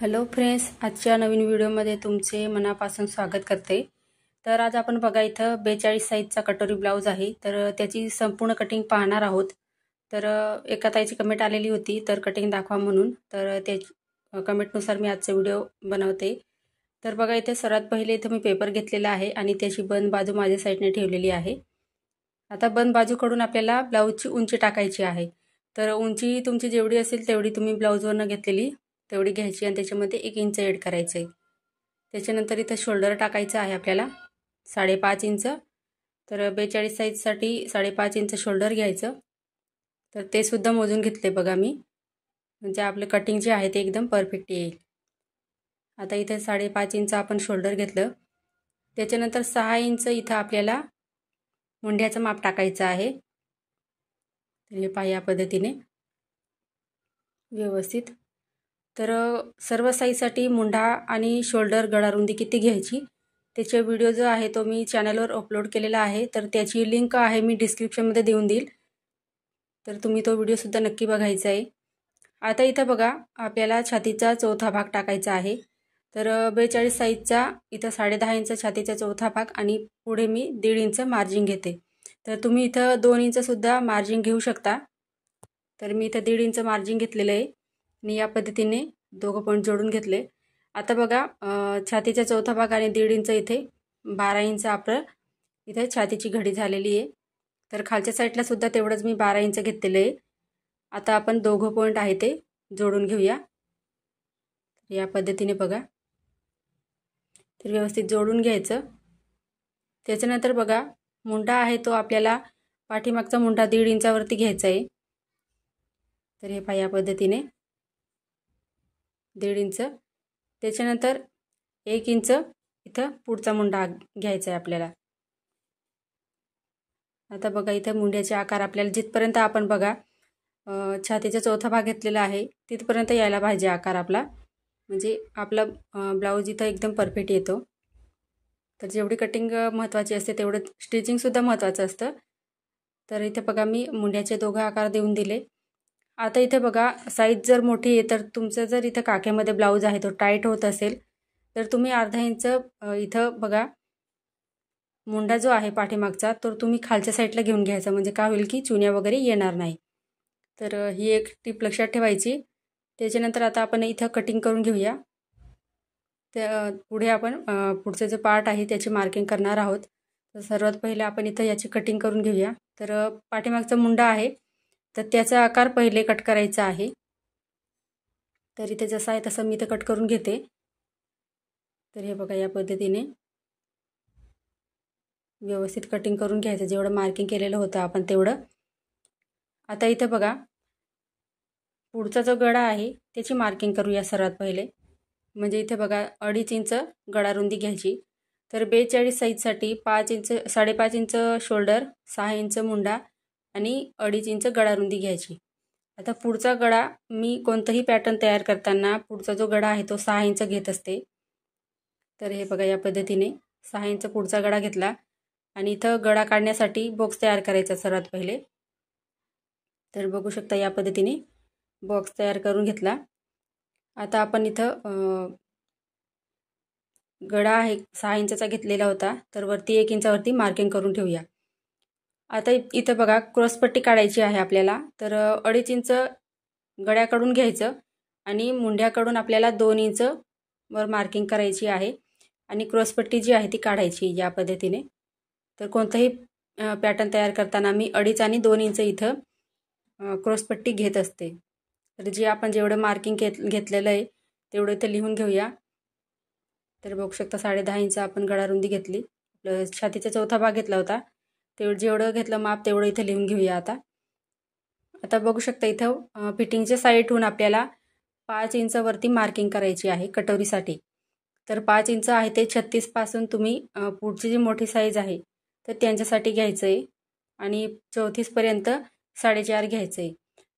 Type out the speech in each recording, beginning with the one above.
Hello friends, आजच्या नवीन व्हिडिओमध्ये तुमचे मनापासून स्वागत करते। तर आज आपण बघा इथं 42 साईजचा कटोरी ब्लाउज आहे। तर त्याची संपूर्ण कटिंग पाहणार आहोत। तर एका ताईची कमेंट आलेली होती तर कटिंग दाखवा म्हणून, तर त्या कमेंटनुसार मी आजचा व्हिडिओ बनवते। तर बघा इथे सर्वात पहिले इथं मी पेपर घेतलेला आहे आणि त्याची बंद बाजू माझ्या साईडने ठेवलेली आहे। आता बंद बाजूकडून आपल्याला ब्लाउजची उंची टाकायची आहे। तर उंची तुमची जेवढी असेल तेवढी तुम्ही ब्लाउजवरनं घेतलेली तेवढी घ्यायची आणि त्याच्यामध्ये 1 इंच ॲड करायचं आहे। त्याच्यानंतर इथं शोल्डर टाकायचं आहे आपल्याला 5.5 इंच। तर 42 साईजसाठी 5.5 इंच शोल्डर घ्यायचं। तर ते सुद्धा मोजून घेतले बघा मी, म्हणजे आपले कटिंग जे आहे ते एकदम परफेक्ट येईल। आता इथे 5.5 इंच आपण शोल्डर घेतलं। त्याच्यानंतर 6 इंच इथं आपल्याला मुंड्याचं माप टाकायचं आहे। तर हे पहा या पद्धतीने व्यवस्थित। तर सर्व साईजसाठी मुंडा आणि शोल्डर गळारुंदी किती घ्यायची त्याचे व्हिडिओ जो आहे तो मी चॅनलवर अपलोड केलेला आहे। तर त्याची लिंक आहे मी डिस्क्रिप्शनमध्ये देऊन देईल, तर तुम्ही तो व्हिडिओ सुद्धा नक्की बघायचा आहे। आता इथं बघा आपल्याला छातीचा चौथा भाग टाकायचा आहे। तर 42 साईजचा इथं 10.5 इंच छातीचा चौथा भाग आणि पुढे मी 1.5 इंच मार्जिन घेते। तर तुम्ही इथं 2 इंच सुद्धा मार्जिन घेऊ शकता। तर मी इथं 1.5 इंच मार्जिन घेतलेलं आहे आणि या पद्धतीने दोघं पॉईंट जोडून घेतले। आता बघा छातीचा चौथा भाग आणि 1.5 इंच इथे 12 इंच आपलं इथे छातीची घडी झालेली आहे। तर खालच्या साईडला सुद्धा तेवढंच मी 12 इंच घेतलेलं आहे। आता आपण दोघं पॉईंट आहे ते जोडून घेऊया। या पद्धतीने बघा, तर व्यवस्थित जोडून घ्यायचं। त्याच्यानंतर बघा मुंडा आहे तो आपल्याला पाठीमागचा मुंडा 1.5 इंचावरती घ्यायचा आहे। तर हे पहा या पद्धतीने 1.5 इंच। त्याच्यानंतर 1 इंच इथं पुढचा मुंडा घ्यायचा आहे आपल्याला। आता बघा इथं मुंड्याचे आकार आपल्याला जिथपर्यंत आपण बघा छातीचा चौथा भाग घेतलेला आहे तिथपर्यंत यायला पाहिजे आकार आपला, म्हणजे आपला ब्लाऊज इथं एकदम परफेक्ट येतो। तर जेवढी कटिंग महत्त्वाची असते तेवढं स्टिचिंगसुद्धा महत्त्वाचं असतं। तर इथे बघा मी मुंड्याचे दोघं आकार देऊन दिले। आता इथे बघा साईज जर मोठी आहे तर तुमचं जर इथं काखेमध्ये ब्लाऊज आहे तो टाईट होत असेल तर तुम्ही अर्धा इंच इथं बघा मुंडा जो आहे पाठीमागचा तो तुम्ही खालच्या साईडला घेऊन घ्यायचा, म्हणजे काय होईल की चुन्या वगैरे येणार नाही। तर ही एक टिप लक्षात ठेवायची। त्याच्यानंतर आता आपण इथं कटिंग करून घेऊया। त्या पुढे आपण पुढचे जे पार्ट आहे त्याची मार्किंग करणार आहोत। तर सर्वात पहिले आपण इथं याची कटिंग करून घेऊया। तर पाठीमागचा मुंडा आहे तर त्याचा आकार पहिले कट करायचा आहे। तर इथे जसा आहे तसं मी इथं कट करून घेते। तर हे बघा या पद्धतीने व्यवस्थित कटिंग करून घ्यायचं, जेवढं मार्किंग केलेलं होतं आपण तेवढं। आता इथं बघा पुढचा जो गळा आहे त्याची मार्किंग करूया सर्वात पहिले। म्हणजे इथे बघा 2.5 इंच गळारुंदी घ्यायची। तर 42 साईजसाठी 5.5 इंच शोल्डर, 6 इंच मुंडा आणि 2.5 इंच गळारुंदी घ्यायची। आता पुढचा गळा मी कोणताही पॅटर्न तयार करताना पुढचा जो गळा आहे तो 6 इंच घेत असते। तर हे बघा या पद्धतीने 6 इंच पुढचा गळा घेतला आणि इथं गळा काढण्यासाठी बॉक्स तयार करायचा सर्वात पहिले। तर बघू शकता या पद्धतीने बॉक्स तयार करून घेतला। आता आपण इथं गळा आहे 6 इंचचा घेतलेला होता तर वरती 1 इंचावरती मार्किंग करून ठेवूया। आता इथं बघा क्रॉसपट्टी काढायची आहे आपल्याला। तर 2.5 इंच गळ्याकडून घ्यायचं आणि मुंड्याकडून आपल्याला 2 इंच वर मार्किंग करायची आहे आणि क्रॉसपट्टी जी आहे ती काढायची या पद्धतीने। तर कोणताही पॅटर्न तयार करताना मी 2.5 आणि 2 इंच इथं क्रॉसपट्टी घेत असते। तर जे आपण जेवढं मार्किंग घेतलेलं आहे तेवढं इथं लिहून घेऊया। तर बघू शकता 10.5 इंच आपण गळारुंदी घेतली। छातीचा चौथा भाग घेतला होता तेवढं जेवढं घेतलं माप तेवढं इथं लिहून घेऊया। आता बघू शकता इथं फिटिंगच्या साईडहून आपल्याला 5 इंच वरती मार्किंग करायची आहे कटोरीसाठी। तर 5 इंच आहे ते 36 पासून तुम्ही पुढची जी मोठी साईज आहे तर त्यांच्यासाठी घ्यायचं आहे आणि 34 पर्यंत 4.5 घ्यायचं आहे।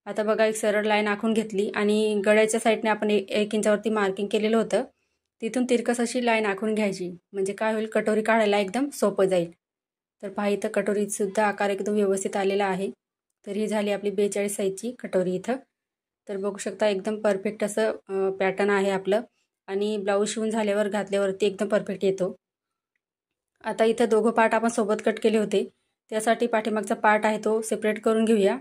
आता बघा एक सरळ लाईन आखून घेतली आणि गळ्याच्या साईडने आपण 1 इंचावरती मार्किंग केलेलं होतं तिथून तिरकस अशी लाईन आखून घ्यायची, म्हणजे काय होईल कटोरी काढायला एकदम सोपं जाईल। तर पहा इथं कटोरीसुद्धा आकार एकदम व्यवस्थित आलेला आहे। तर ही झाली आपली 42 साईजची कटोरी इथं। तर बघू शकता एकदम परफेक्ट असं पॅटर्न आहे आपलं। आणि ब्लाऊज शिवून झाल्यावर घातल्यावरती एकदम परफेक्ट येतो. आता इथं दोघं पार्ट आपण सोबत कट केले होते, त्यासाठी पाठीमागचा पार्ट आहे तो सेपरेट करून घेऊया.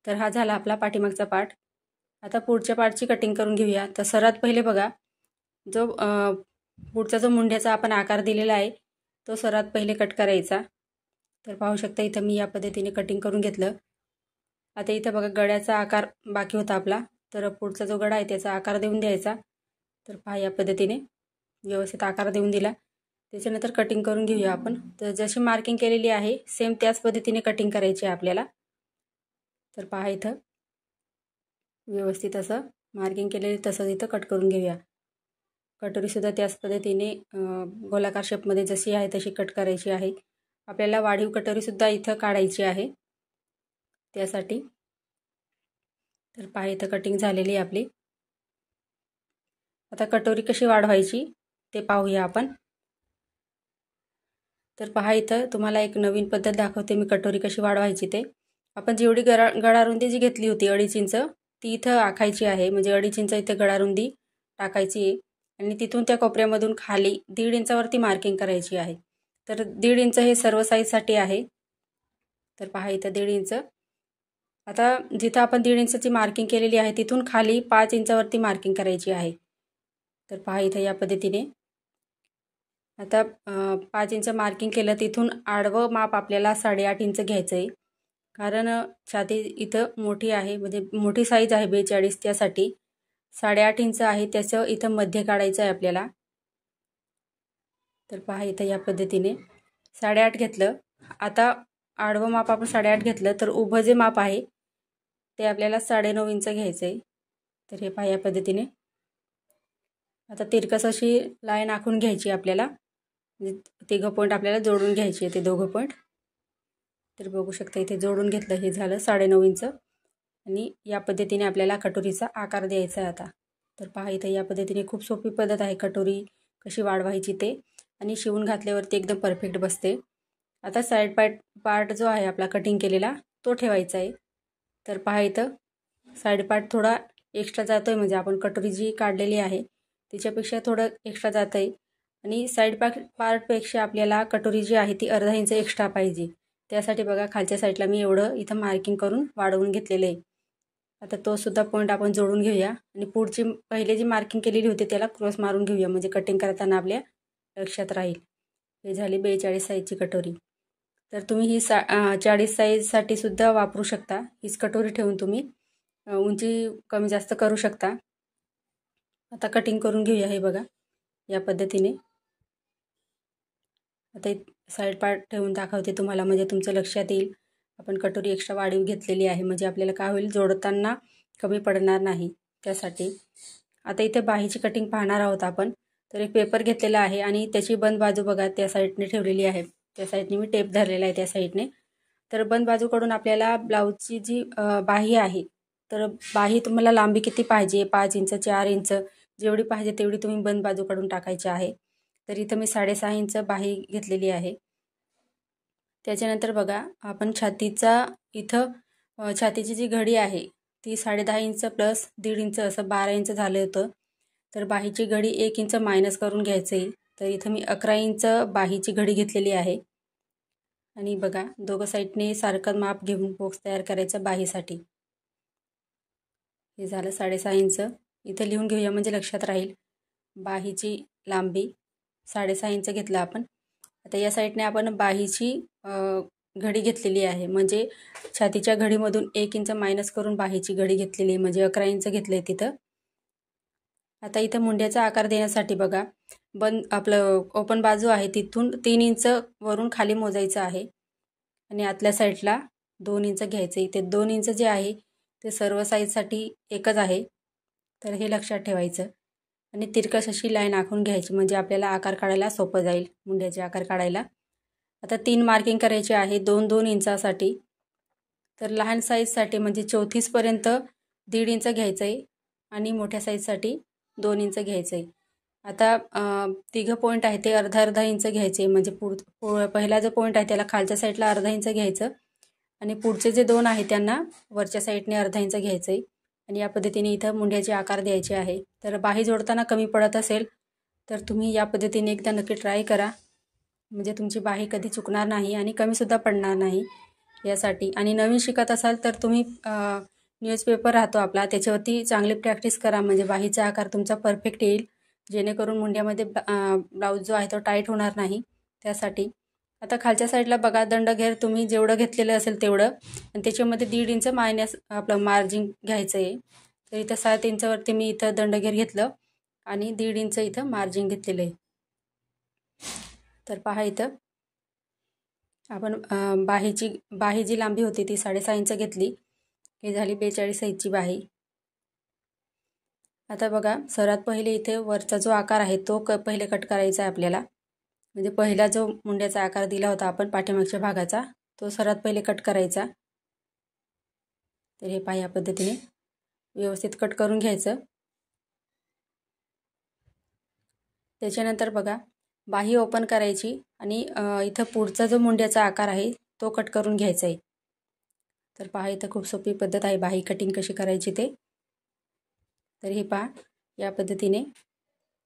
तर हा झाला आपला पाठीमागचा पार्ट. आता पुढच्या पार्टची कटिंग करून घेऊया. तर सर्वात पहिले बघा, जो पुढचा जो मुंड्याचा आपण आकार दिलेला आहे तो सर्वात पहिले कट करायचा. तर पाहू शकता इथं मी या पद्धतीने कटिंग करून घेतलं. आता इथं बघा गळ्याचा आकार बाकी होता आपला, तर पुढचा जो गळा आहे त्याचा आकार देऊन द्यायचा. तर पहा या पद्धतीने व्यवस्थित आकार देऊन दिला. त्याच्यानंतर कटिंग करून घेऊया आपण. तर जशी मार्किंग केलेली आहे सेम त्याच पद्धतीने कटिंग करायची आहे आपल्याला. तर पहा इथं व्यवस्थित असं मार्किंग केलेली तसंच इथं कट करून घेऊया. कटोरीसुद्धा त्याच पद्धतीने गोलाकार शेपमध्ये जशी आहे तशी कट करायची आहे. आपल्याला वाढीव कटोरीसुद्धा इथं काढायची आहे त्यासाठी. तर पहा इथं कटिंग झालेली आहे आपली. आता कटोरी कशी वाढवायची ते पाहूया आपण. तर पहा इथं तुम्हाला एक नवीन पद्धत दाखवते मी कटोरी कशी वाढवायची ते. आपण जेवढी गळारुंदी जी घेतली होती 2.5 इंच ती इथं आखायची आहे. म्हणजे 2.5 इंच इथं गळारुंदी टाकायची आहे आणि तिथून त्या कोपऱ्यामधून खाली 1.5 इंचावरती मार्किंग करायची आहे. तर 1.5 इंच हे सर्व साईजसाठी आहे. तर पहा इथं 1.5 इंच. आता जिथं आपण 1.5 इंचाची मार्किंग केलेली आहे तिथून खाली 5 इंचावरती मार्किंग करायची आहे. तर पहा इथं या पद्धतीने. आता 5 इंच मार्किंग केलं, तिथून आडवं माप आपल्याला 8.5 इंच घ्यायचं आहे. कारण छाती इथं मोठी आहे, म्हणजे मोठी साईज आहे 42, त्यासाठी 8.5 इंच आहे त्याचं इथं मध्य काढायचं आहे आपल्याला. तर पहा इथं या पद्धतीने 8.5 घेतलं. आता आडवं माप आपण 8.5 घेतलं, तर उभं जे माप आहे ते आपल्याला 9.5 इंच घ्यायचं आहे. तर हे पहा या पद्धतीने. आता तिरकस अशी लाईन आखून घ्यायची आपल्याला. तिघं पॉईंट आपल्याला जोडून घ्यायचे ते दोघं पॉईंट. तर बघू शकता इथे जोडून घेतलं. हे झालं 9.5 इंच. आणि या पद्धतीने आपल्याला कटोरीचा आकार द्यायचा आहे आता. तर पहा इथं या पद्धतीने खूप सोपी पद्धत आहे कटोरी कशी वाढवायची ते, आणि शिवून घातल्यावरती एकदम परफेक्ट बसते. आता साईड पार्ट जो आहे आपला कटिंग केलेला तो ठेवायचा आहे. तर पहा इथं साईड पार्ट थोडा एक्स्ट्रा जातो आहे, म्हणजे आपण कटोरी जी काढलेली आहे तिच्यापेक्षा थोडं एक्स्ट्रा जातं आहे. आणि साईड पार्टपेक्षा आपल्याला कटोरी जी आहे ती अर्धा इंच एक्स्ट्रा पाहिजे. त्यासाठी बघा खालच्या साईडला मी एवढं इथं मार्किंग करून वाढवून घेतलेलं आहे. आता तो सुद्धा पॉईंट आपण जोडून घेऊया आणि पुढची पहिले जी मार्किंग केलेली होती त्याला क्रॉस मारून घेऊया, म्हणजे कटिंग करताना आपल्या लक्षात राहील. हे झाली 42 साईजची कटोरी. तर तुम्ही ही 40 साईजसाठी सुद्धा वापरू शकता. हीच कटोरी ठेवून तुम्ही उंची कमी जास्त करू शकता. आता कटिंग करून घेऊया. हे बघा या पद्धतीने. आता साईड पार्ट ठेवून दाखवते तुम्हाला, म्हणजे तुमचं लक्षात येईल. आपण कटोरी एक्स्ट्रा वाढीव घेतलेली आहे, म्हणजे आपल्याला काय होईल जोडताना कमी पडणार नाही त्यासाठी. आता इथे बाहीची कटिंग पाहणार आहोत आपण. तर एक पेपर घेतलेला आहे आणि त्याची बंद बाजू बघा त्या साईडने ठेवलेली आहे. त्या साईडने मी टेप धरलेला आहे त्या साईडने. तर बंद बाजूकडून आपल्याला ब्लाऊजची जी बाही आहे, तर बाही तुम्हाला लांबी किती पाहिजे, 5 इंच 4 इंच जेवढी पाहिजे तेवढी तुम्ही बंद बाजूकडून टाकायची आहे. तर इथं मी 6.5 इंच बाही घेतलेली आहे. त्याच्यानंतर बघा आपण छातीचा इथं छातीची जी घडी आहे ती 10.5 इंच प्लस 1.5 इंच असं 12 इंच झालं होतं. तर बाहीची घडी 1 इंच मायनस करून घ्यायचं आहे. तर इथं मी 11 इंच बाहीची घडी घेतलेली आहे. आणि बघा दोघं साईडने सारखं माप घेऊन बॉक्स तयार करायचा बाहीसाठी. हे झालं 6.5 इंच. इथं लिहून घेऊया म्हणजे लक्षात राहील. बाहीची लांबी 6.5 इंच घेतलं आपण. आता या साईडने आपण बाहीची घडी घेतलेली आहे, म्हणजे छातीच्या घडीमधून 1 इंच मायनस करून बाहीची घडी घेतलेली आहे, म्हणजे 11 इंच घेतलं आहे तिथं. आता इथं मुंड्याचा आकार देण्यासाठी बघा आपलं ओपन बाजू आहे तिथून 3 इंच वरून खाली मोजायचं आहे आणि आतल्या साईडला 2 इंच घ्यायचं. इथे 2 इंच जे आहे ते सर्व साईजसाठी एकच आहे. तर हे लक्षात ठेवायचं आणि तिरकस अशी लाईन आखून घ्यायची, म्हणजे आपल्याला आकार काढायला सोपं जाईल मुंड्याचे आकार काढायला. आता 3 मार्किंग करायचे आहे 2-2 इंचासाठी. तर लहान साईजसाठी म्हणजे 34पर्यंत 1.5 इंच घ्यायचं आहे आणि मोठ्या साईजसाठी 2 इंच घ्यायचं आहे. आता तिघं पॉईंट आहे ते अर्धा इंच घ्यायचे, म्हणजे पहिला जो पॉईंट आहे त्याला खालच्या साईडला अर्धा इंच घ्यायचं आणि पुढचे जे 2 आहे त्यांना वरच्या साईडने अर्धा इंच घ्यायचं आहे आणि या पद्धतीने इथं मुंड्याचे आकार द्यायचे आहे. तर बाही जोडताना कमी पडत असेल तर तुम्ही या पद्धतीने एकदा नक्की ट्राय करा, म्हणजे तुमची बाही कधी चुकणार नाही आणि कमीसुद्धा पडणार नाही यासाठी. आणि नवीन शिकत असाल तर तुम्ही न्यूजपेपर राहतो आपला, त्याच्यावरती चांगली प्रॅक्टिस करा, म्हणजे बाहीचा आकार तुमचा परफेक्ट येईल, जेणेकरून मुंड्यामध्ये ब्लाऊज जो आहे तो टाईट होणार नाही त्यासाठी. आता खालच्या साईडला बघा, दंडघेर तुम्ही जेवढं घेतलेलं असेल तेवढं, आणि त्याच्यामध्ये 1.5 इंच मायनस आपलं मार्जिन घ्यायचं आहे. तर इथं 7 इंचावरती मी इथं दंडघेर घेतलं आणि 1.5 इंच इथं मार्जिन घेतलेलं आहे. तर पहा इथं आपण बाही जी लांबी होती ती 6.5 इंच घेतली, ही झाली 42 साईजची बाही. आता बघा, सर्वात पहिले इथे वरचा जो आकार आहे तो पहिले कट करायचा आहे आपल्याला, म्हणजे पहिला जो मुंड्याचा आकार दिला होता आपण पाठीमागच्या भागाचा, तो सर्वात पहिले कट करायचा. तर हे पहा, या पद्धतीने व्यवस्थित कट करून घ्यायचं. त्याच्यानंतर बघा, बाही ओपन करायची आणि इथं पुढचा जो मुंड्याचा आकार आहे तो कट करून घ्यायचा आहे. तर पहा, इथं खूप सोपी पद्धत आहे बाही कटिंग कशी करायची ते. तर हे पहा, या पद्धतीने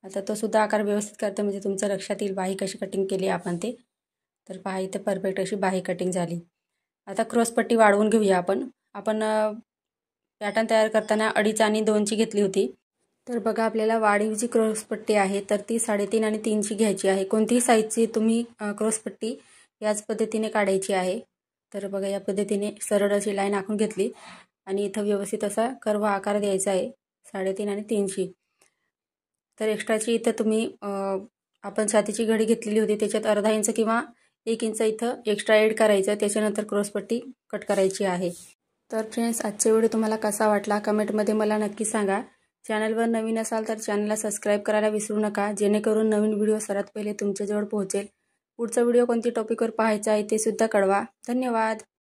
आता तो सुद्धा आकार व्यवस्थित करतो, म्हणजे तुमचं लक्षात येईल बाही कशी कटिंग केली आपण ते. तर पहा, इथं परफेक्ट अशी बाही कटिंग झाली. आता क्रॉसपट्टी वाढवून घेऊया आपण. पॅटर्न तयार करताना 2.5 आणि 2ची घेतली होती. तर बघा, आपल्याला वाढीव जी क्रॉसपट्टी आहे तर ती 3.5 आणि 3ची घ्यायची आहे. कोणतीही साईजची तुम्ही क्रॉसपट्टी याच पद्धतीने काढायची आहे. तर बघा, या पद्धतीने सरळ अशी लाईन आखून घेतली आणि इथं व्यवस्थित असा कर्व आकार द्यायचा आहे 3.5 आणि 3ची. तर एक्स्ट्राची इथं तुम्ही आपण छातीची घडी घेतलेली होती त्याच्यात 1/2 इंच किंवा 1 इंच इथं एक्स्ट्रा ॲड करायचं, त्याच्यानंतर क्रॉसपट्टी कट करायची आहे. तर फ्रेंड्स, आजचा व्हिडिओ तुम्हाला कसा वाटला कमेंटमध्ये मला नक्की सांगा. चॅनलवर नवीन असाल तर चॅनलला सबस्क्राईब करायला विसरू नका, जेणेकरून नवीन व्हिडिओ सर्वात पहिले तुमच्याजवळ पोहोचेल. पुढचा व्हिडिओ कोणत्या टॉपिकवर पाहायचा आहे ते सुद्धा कळवा. धन्यवाद.